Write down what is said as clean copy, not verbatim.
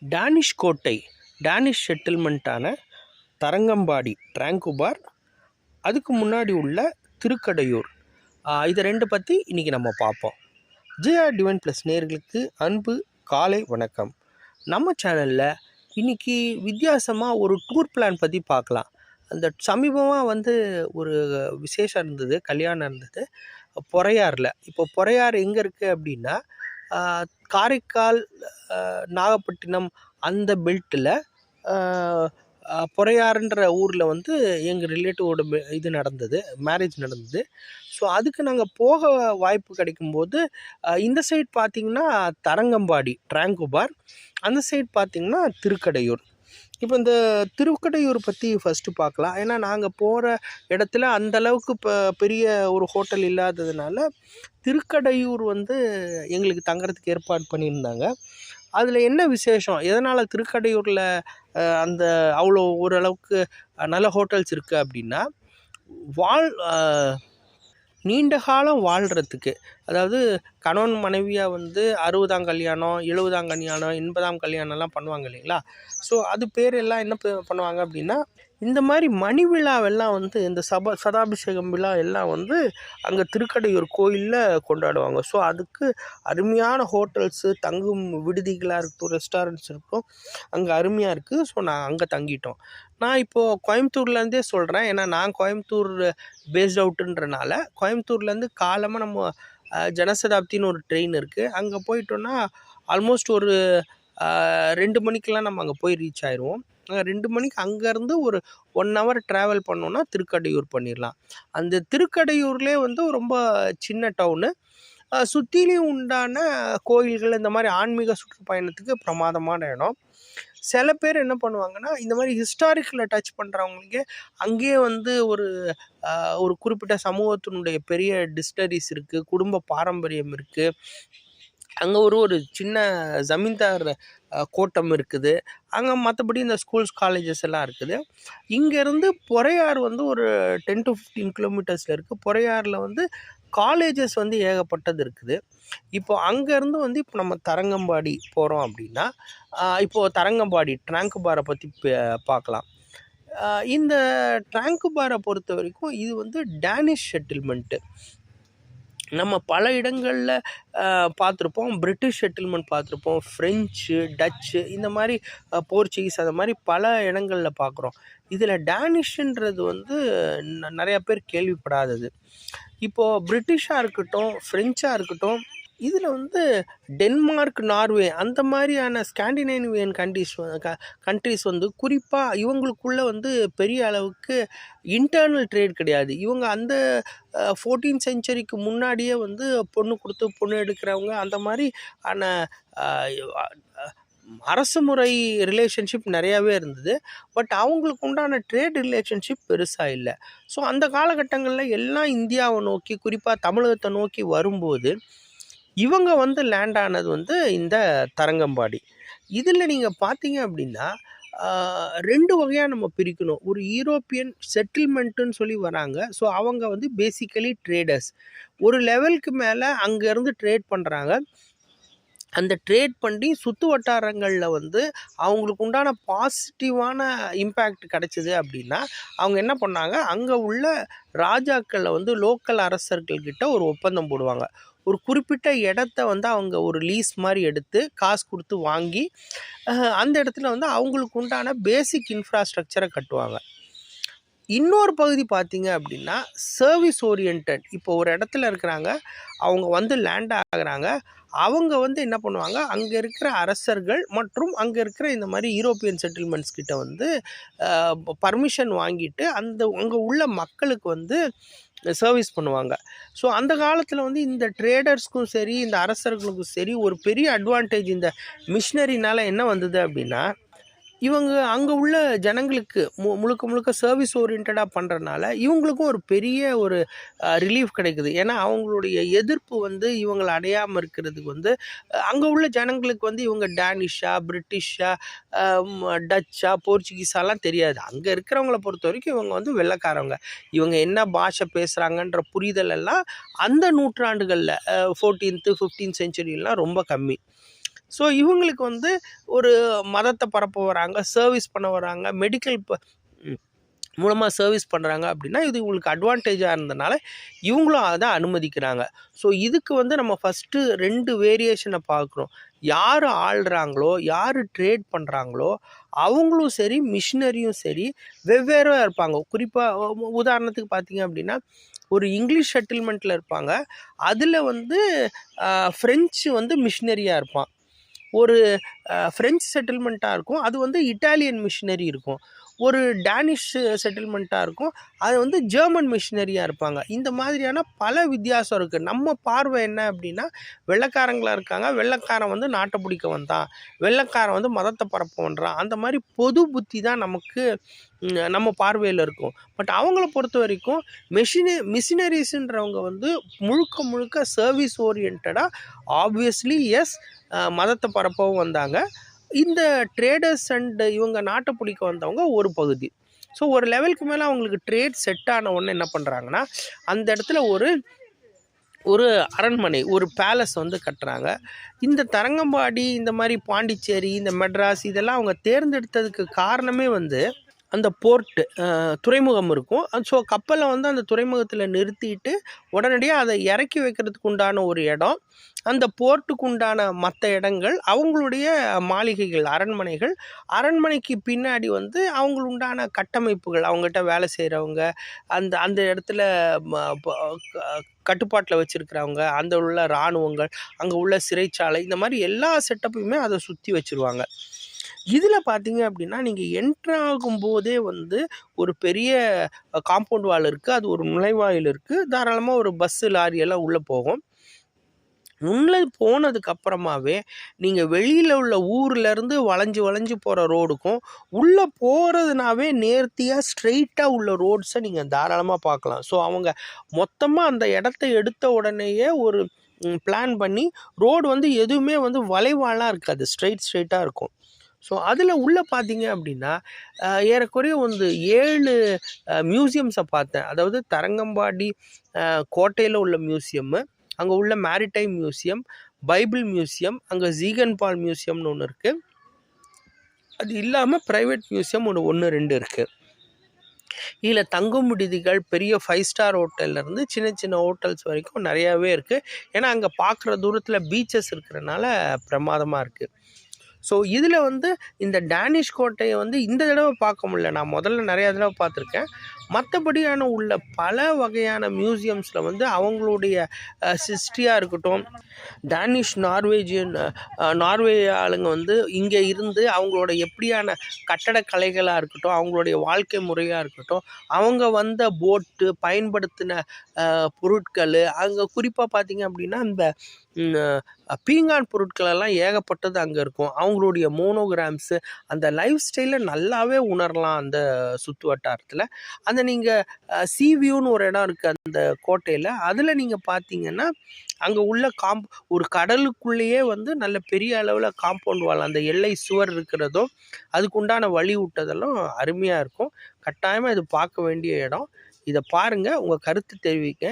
Danish கோட்டை, Danish செட்டில்மெண்ட்டான Tharangambadi Tranquebar, அதுக்கு முன்னாடி உள்ள திருக்கடையூர், இது ரெண்டு பற்றி இன்றைக்கி நம்ம பார்ப்போம். ஜேஆர் டிவைன் ப்ளஸ் நேயர்களுக்கு அன்பு காலை வணக்கம். நம்ம சேனலில் இன்றைக்கி வித்தியாசமாக ஒரு டூர் பிளான் பற்றி பார்க்கலாம். அந்த சமீபமாக ஒரு விசேஷம் இருந்தது, கல்யாணம் இருந்தது பொறையாறில். இப்போ பொறையாறு எங்கே இருக்குது அப்படின்னா, காரைக்கால், நாகப்பட்டினம் அந்த பெல்ட்டில் பொறையாறுன்ற ஊரில் எங்கள் ரிலேட்டிவோட இது நடந்தது, மேரேஜ் நடந்தது. ஸோ அதுக்கு நாங்கள் போக வாய்ப்பு கிடைக்கும்போது இந்த சைட் பார்த்திங்கன்னா தரங்கம்பாடி ட்ராங்குபார், அந்த சைட் பார்த்திங்கன்னா திருக்கடையூர். இப்போ இந்த திருக்கடையூர் பற்றி ஃபஸ்ட்டு பார்க்கலாம். ஏன்னா நாங்கள் போகிற இடத்துல அந்தளவுக்கு இப்போ பெரிய ஒரு ஹோட்டல் இல்லாததுனால திருக்கடையூர் எங்களுக்கு தங்குறதுக்கு ஏற்பாடு பண்ணியிருந்தாங்க. அதில் என்ன விசேஷம், எதனால் திருக்கடையூரில் அந்த அவ்வளோ ஓரளவுக்கு நல்ல ஹோட்டல்ஸ் இருக்குது அப்படின்னா, நீண்ட காலம் வாழ்கிறதுக்கு, அதாவது கணவன் மனைவியாக 60ஆம் கல்யாணம், 70ஆம் கல்யாணம், 80ஆம் கல்யாணம்லாம் பண்ணுவாங்க இல்லைங்களா. ஸோ அது பேர் எல்லாம் என்ன பண்ணுவாங்க அப்படின்னா, இந்த மாதிரி மணி விழாவெல்லாம் இந்த சதாபிஷேகம் விழா எல்லாம் அங்கே திருக்கடையூர் கோயிலில் கொண்டாடுவாங்க. ஸோ அதுக்கு அருமையான ஹோட்டல்ஸு, தங்கும் விடுதிகளாக இருக்கட்டும், ரெஸ்டாரண்ட்ஸ் இருக்கும், அங்கே அருமையாக இருக்குது. ஸோ நான் அங்கே தங்கிட்டோம். நான் இப்போது கோயம்புத்தூர்லேருந்தே சொல்கிறேன், ஏன்னா நான் கோயம்புத்தூர் பேஸ்ட் அவுட்டுன்றனால கோயம்புத்தூர்லேருந்து காலமாக நம்ம ஜனசதாப்தின்னு ஒரு ட்ரெயின் இருக்குது, அங்கே போயிட்டோன்னா ஆல்மோஸ்ட் ஒரு 2 மணிக்கெலாம் நம்ம அங்கே போய் ரீச் ஆயிடுவோம். 2 மணிக்கு அங்கேருந்து ஒரு 1 ஹவர் ட்ராவல் பண்ணோன்னா திருக்கடையூர் பண்ணிடலாம். அந்த திருக்கடையூர்லேயே ரொம்ப சின்ன டவுனு, சுற்றிலையும் உண்டான கோயில்கள், இந்த மாதிரி ஆன்மீக சுற்றுப்பயணத்துக்கு பிரமாதமான இடம். சில பேர் என்ன பண்ணுவாங்கன்னா, இந்த மாதிரி ஹிஸ்டாரிக்கலில் டச் பண்ணுறவங்களுக்கே அங்கேயே ஒரு குறிப்பிட்ட சமூகத்தினுடைய பெரிய டிஸ்டரிஸ் இருக்குது, குடும்ப பாரம்பரியம் இருக்குது, அங்கே ஒரு சின்ன ஜமீன்தார் கோட்டம் இருக்குது, அங்கே மற்றபடி இந்த ஸ்கூல்ஸ் காலேஜஸ் எல்லாம் இருக்குது. இங்கேருந்து பொறையாறு ஒரு 10 to 15 கிலோமீட்டர்ஸில் இருக்குது. பொறையாறில் காலேஜஸ் ஏகப்பட்டது இருக்குது. இப்போ அங்கேருந்து இப்போ நம்ம தரங்கம்பாடி போகிறோம் அப்படின்னா, இப்போது தரங்கம்பாடி ட்ராங்குபாரை பற்றி பார்க்கலாம். இந்த ட்ராங்குபாரை பொறுத்த வரைக்கும் இது டேனிஷ் செட்டில்மெண்ட்டு. நம்ம பல இடங்களில் பார்த்துருப்போம், பிரிட்டிஷ் செட்டில்மெண்ட் பார்த்துருப்போம், ஃப்ரெஞ்சு, டச்சு, இந்த மாதிரி போர்ச்சுகீஸ், அந்த மாதிரி பல இடங்களில் பார்க்குறோம். இதில் டேனிஷ்ன்றது நிறையா பேர் கேள்விப்படாதது. இப்போது பிரிட்டிஷாக இருக்கட்டும், ஃப்ரெஞ்சாக இருக்கட்டும், இதில் டென்மார்க், நார்வே அந்த மாதிரியான ஸ்காண்டினேவியன் கண்ட்ரிஸ் குறிப்பாக இவங்களுக்குள்ளே பெரிய அளவுக்கு இன்டர்னல் ட்ரேட் கிடையாது. இவங்க அந்த 14th செஞ்சுரிக்கு முன்னாடியே பொண்ணு கொடுத்து பொண்ணு எடுக்கிறவங்க, அந்த மாதிரி ஆன அரசு முறை ரிலேஷன்ஷிப் நிறையாவே இருந்தது. பட் அவங்களுக்கு உண்டான ட்ரேட் ரிலேஷன்ஷிப் பெருசாக இல்லை. ஸோ அந்த காலகட்டங்களில் எல்லாம் இந்தியாவை நோக்கி, குறிப்பாக தமிழகத்தை நோக்கி வரும்போது இவங்க லேண்ட் ஆனது இந்த தரங்கம்பாடி. இதில் நீங்கள் பார்த்தீங்க அப்படின்னா 2 வகையாக நம்ம பிரிக்கணும். ஒரு யூரோப்பியன் செட்டில்மெண்ட்டுன்னு சொல்லி வராங்க. ஸோ அவங்க பேசிக்கலி ட்ரேடர்ஸ். ஒரு லெவலுக்கு மேலே அங்கேருந்து ட்ரேட் பண்ணுறாங்க. அந்த ட்ரேட் பண்ணி சுற்று வட்டாரங்களில் அவங்களுக்கு உண்டான பாசிட்டிவான இம்பேக்ட் கிடச்சிது அப்படின்னா, அவங்க என்ன பண்ணாங்க, அங்கே உள்ள ராஜாக்களில் லோக்கல் அரசர்கள்கிட்ட ஒரு ஒப்பந்தம் போடுவாங்க. ஒரு குறிப்பிட்ட இடத்த அவங்க ஒரு லீஸ் மாதிரி எடுத்து காசு கொடுத்து வாங்கி அந்த இடத்துல அவங்களுக்கு உண்டான பேசிக் இன்ஃப்ராஸ்ட்ரக்சரை கட்டுவாங்க. இன்னொரு பகுதி பார்த்திங்க அப்படின்னா சர்வீஸ் ஓரியன்ட். இப்போ ஒரு இடத்துல இருக்கிறாங்க, அவங்க லேண்ட் ஆகுறாங்க, அவங்க என்ன பண்ணுவாங்க, அங்கே இருக்கிற அரசர்கள் மற்றும் அங்கே இருக்கிற இந்த மாதிரி யூரோப்பியன் செட்டில்மெண்ட்ஸ் கிட்ட பர்மிஷன் வாங்கிட்டு அங்கே உள்ள மக்களுக்கு சர்வீஸ் பண்ணுவாங்க. ஸோ அந்த காலத்தில் இந்த ட்ரேடர்ஸ்க்கும் சரி, இந்த அரசர்களுக்கும் சரி ஒரு பெரிய அட்வான்டேஜ் இந்த மிஷினரினால் என்ன வந்தது அப்படின்னா, இவங்க அங்கே உள்ள ஜனங்களுக்கு முழுக்க சர்வீஸ் ஓரியன்டாக பண்ணுறதுனால இவங்களுக்கும் ஒரு பெரிய ஒரு ரிலீஃப் கிடைக்குது. ஏன்னா அவங்களுடைய எதிர்ப்பு இவங்களை அடையாமல் இருக்கிறதுக்கு அங்கே உள்ள ஜனங்களுக்கு இவங்க டேனிஷா, பிரிட்டிஷா, டச்சா, போர்ச்சுகீஸாலாம் தெரியாது. அங்கே இருக்கிறவங்கள பொறுத்த வரைக்கும் இவங்க வெள்ளைக்காரவங்க, இவங்க என்ன பாஷை பேசுகிறாங்கன்ற புரிதல் எல்லாம் அந்த நூற்றாண்டுகளில் 14th 15th செஞ்சுரியெலாம் ரொம்ப கம்மி. ஸோ இவங்களுக்கு வந்து ஒரு மதத்தை பரப்ப வராங்க, சர்வீஸ் பண்ண வராங்க, மெடிக்கல் மூலமாக சர்வீஸ் பண்ணுறாங்க அப்படின்னா இது உங்களுக்கு அட்வான்டேஜாக இருந்தனால இவங்களும் அதை அனுமதிக்கிறாங்க. ஸோ இதுக்கு வந்து நம்ம ஃபஸ்ட்டு 2 வேரியேஷனை பார்க்குறோம். யார் ஆள்றாங்களோ, யார் ட்ரேட் பண்ணுறாங்களோ அவங்களும் சரி, மிஷினரியும் சரி வெவ்வேறாக இருப்பாங்க. குறிப்பாக உதாரணத்துக்கு பார்த்தீங்க அப்படின்னா, ஒரு இங்கிலீஷ் செட்டில்மெண்ட்டில் இருப்பாங்க. அதில் வந்து ஃப்ரெஞ்சு வந்து மிஷினரியாக இருப்பான். ஒரு ஃப்ரெஞ்சு செட்டில்மெண்ட்டாக இருக்கும், அது வந்து இட்டாலியன் மிஷினரி இருக்கும். ஒரு டேனிஷ் செட்டில்மெண்ட்டாக இருக்கும், அது வந்து ஜெர்மன் மிஷினரியாக இருப்பாங்க. இந்த மாதிரியான பல வித்தியாசம் இருக்குது. நம்ம பார்வை என்ன அப்படின்னா, வெள்ளைக்காரங்களாக இருக்காங்க, வெள்ளைக்காரன் வந்து நாட்டை பிடிக்க வந்தான், வெள்ளைக்காரன் வந்து மதத்தை பரப்ப வந்தான், அந்த மாதிரி பொது புத்தி தான் நமக்கு நம்ம பார்வையில் இருக்கும். பட் அவங்கள பொறுத்த வரைக்கும் மிஷினரிஸுன்றவங்க வந்து முழுக்க முழுக்க சர்வீஸ் ஓரியன்டாக ஆப்வியஸ்லி எஸ் மதத்தை பரப்பவும் வந்தாங்க. இந்த ட்ரேடர்ஸ் அண்ட் இவங்க நாட்டை பிடிக்க வந்தவங்க ஒரு பகுதி. ஸோ ஒரு லெவலுக்கு மேலே அவங்களுக்கு ட்ரேட் செட் ஆன உடனே என்ன பண்ணுறாங்கன்னா, அந்த இடத்துல ஒரு அரண்மனை, ஒரு பேலஸ் வந்து கட்டுறாங்க. இந்த தரங்கம்பாடி, இந்த மாதிரி பாண்டிச்சேரி, இந்த மெட்ராஸ் இதெல்லாம் அவங்க தேர்ந்தெடுத்ததுக்கு காரணமே வந்து அந்த போர்ட்டு துறைமுகம் இருக்கும். ஸோ கப்பலை வந்து அந்த துறைமுகத்தில் நிறுத்திட்டு உடனடியாக அதை இறக்கி வைக்கிறதுக்கு உண்டான ஒரு இடம், அந்த போர்ட்டுக்கு உண்டான மற்ற இடங்கள், அவங்களுடைய மாளிகைகள், அரண்மனைகள், அரண்மனைக்கு பின்னாடி வந்து அவங்களுண்டான கட்டமைப்புகள், அவங்ககிட்ட வேலை செய்கிறவங்க, அந்த அந்த இடத்துல கட்டுப்பாட்டில் வச்சுருக்கிறவங்க, அந்த உள்ள இராணுவங்கள், அங்கே உள்ள சிறைச்சாலை, இந்த மாதிரி எல்லா செட்டப்பையுமே அதை சுற்றி வச்சுருவாங்க. இதில் பார்த்தீங்க அப்படின்னா, நீங்கள் என்ட்ரு ஆகும்போதே வந்து ஒரு பெரிய காம்பவுண்ட் வால் இருக்குது, அது ஒரு நுழைவாயில் இருக்குது, தாராளமாக ஒரு பஸ்ஸு, லாரி எல்லாம் உள்ளே போகும். உள்ளே போனதுக்கப்புறமாவே நீங்கள் வெளியில் உள்ள ஊர்லேருந்து வளைஞ்சு போகிற ரோடுக்கும் உள்ளே போகிறதுனாவே நேர்த்தியாக ஸ்ட்ரெயிட்டாக உள்ள ரோட்ஸை நீங்கள் தாராளமாக பார்க்கலாம். ஸோ அவங்க மொத்தமாக அந்த இடத்த எடுத்த உடனேயே ஒரு பிளான் பண்ணி ரோடு வந்து எதுவுமே வந்து வளைவாலாம் இருக்காது, ஸ்ட்ரெயிட்டாக இருக்கும். ஸோ அதில் உள்ளே பார்த்தீங்க அப்படின்னா ஏறக்குறைய 7 மியூசியம்ஸை பார்த்தேன். அதாவது தரங்கம்பாடி கோட்டையில் உள்ள மியூசியம்மு, அங்கே உள்ள மேரிடைம் மியூசியம், பைபிள் மியூசியம், அங்கே ஜீகன் பால் மியூசியம்னு ஒன்று இருக்குது. அது இல்லாமல் ப்ரைவேட் மியூசியம் 1, 2 இருக்குது. இதில் தங்கும் விடுதிகள், பெரிய 5 ஸ்டார் ஹோட்டல்லேருந்து சின்ன சின்ன ஹோட்டல்ஸ் வரைக்கும் நிறையாவே இருக்குது. ஏன்னா அங்கே பார்க்குற தூரத்தில் பீச்சஸ் இருக்கிறனால பிரமாதமாக இருக்குது. ஸோ இதில் வந்து இந்த டேனிஷ் கோட்டையை வந்து இந்த தடவை பார்க்க முடியல, நான் முதல்ல நிறையா தடவை பார்த்துருக்கேன். மற்றபடியான உள்ள பல வகையான மியூசியம்ஸில் வந்து அவங்களுடைய ஹிஸ்ட்ரியாக இருக்கட்டும், டேனிஷ் நார்வே ஆளுங்க வந்து இங்கே இருந்து அவங்களோட எப்படியான கட்டடக்கலைகளாக இருக்கட்டும், அவங்களுடைய வாழ்க்கை முறையாக இருக்கட்டும், அவங்க வந்த போட்டு பயன்படுத்தின பொருட்கள், அங்கே குறிப்பாக பார்த்திங்க அப்படின்னா இந்த பீங்கான் பொருட்களெல்லாம் ஏகப்பட்டது அங்கே இருக்கும். அவங்களுடைய மோனோகிராம்ஸு, அந்த லைஃப் ஸ்டைலை நல்லாவே உணரலாம் அந்த சுற்று வட்டாரத்தில். அந்த நீங்கள் சீவியூன்னு ஒரு இடம் இருக்குது அந்த கோட்டையில், அதில் நீங்கள் பார்த்தீங்கன்னா அங்கே உள்ள ஒரு கடலுக்குள்ளேயே வந்து நல்ல பெரிய அளவில் காம்பவுண்ட் வால், அந்த எல்லை சுவர் இருக்கிறதும் அதுக்குண்டான வழி விட்டதெல்லாம் அருமையாக இருக்கும். கட்டாயமாக இது பார்க்க வேண்டிய இடம். இதை பாருங்கள், உங்கள் கருத்து தெரிவிங்க.